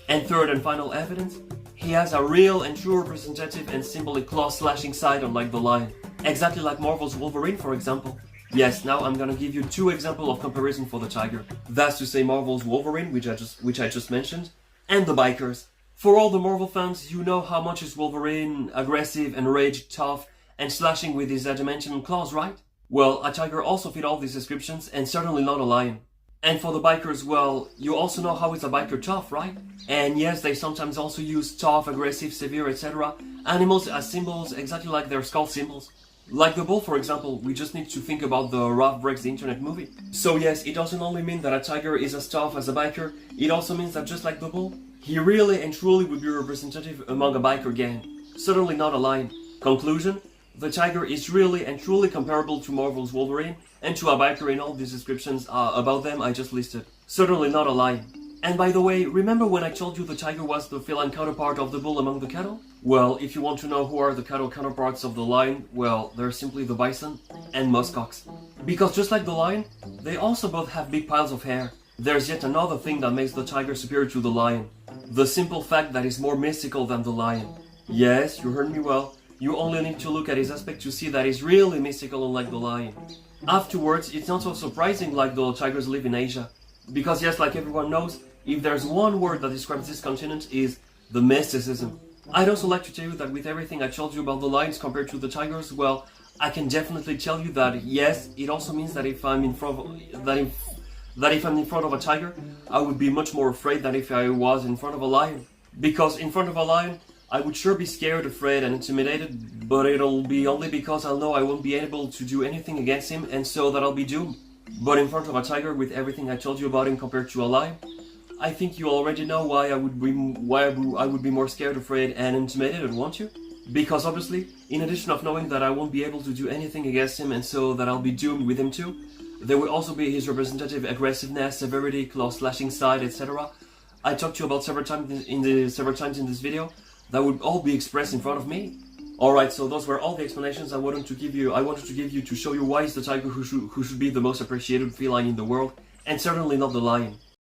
And third and final evidence, he has a real and true representative and symbolic claw-slashing side unlike the lion. Exactly like Marvel's Wolverine, for example. Yes, now I'm gonna give you two examples of comparison for the tiger. That's to say Marvel's Wolverine, which I just mentioned, and the bikers. For all the Marvel fans, you know how much is Wolverine aggressive, enraged, tough, and slashing with his adamantium claws, right? Well, a tiger also fit all these descriptions, and certainly not a lion. And for the bikers, well, you also know how is a biker tough, right? And yes, they sometimes also use tough, aggressive, severe, etc. animals as symbols exactly like their skull symbols. Like the bull, for example, we just need to think about the Ralph Breaks the Internet movie. So yes, it doesn't only mean that a tiger is as tough as a biker, it also means that just like the bull, he really and truly would be representative among a biker gang. Certainly not a lion. Conclusion? The tiger is really and truly comparable to Marvel's Wolverine and to a biker in all these descriptions about them I just listed. Certainly not a lion. And by the way, remember when I told you the tiger was the feline counterpart of the bull among the cattle? Well, if you want to know who are the cattle counterparts of the lion, well, they're simply the bison and muskox. Because just like the lion, they also both have big piles of hair. There's yet another thing that makes the tiger superior to the lion. The simple fact that he's more mystical than the lion. Yes, you heard me well. You only need to look at his aspect to see that he's really mystical unlike the lion. Afterwards, it's not so surprising like the tigers live in Asia. Because yes, like everyone knows, if there's one word that describes this continent is the mysticism. I'd also like to tell you that with everything I told you about the lions compared to the tigers, well, I can definitely tell you that yes, it also means that if I'm in front of a tiger, I would be much more afraid than if I was in front of a lion. Because in front of a lion, I would sure be scared, afraid and intimidated, but it'll be only because I'll know I won't be able to do anything against him and so that I'll be doomed. But in front of a tiger, with everything I told you about him compared to a lion, I think you already know why I would be more scared, afraid and intimidated, won't you? Because obviously, in addition of knowing that I won't be able to do anything against him and so that I'll be doomed with him too, there will also be his representative aggressiveness, severity, claw-slashing side, etc. I talked to you about several times in this video. That would all be expressed in front of me. Alright, so those were all the explanations I wanted to give you to show you why is the tiger who should be the most appreciated feline in the world, and certainly not the lion.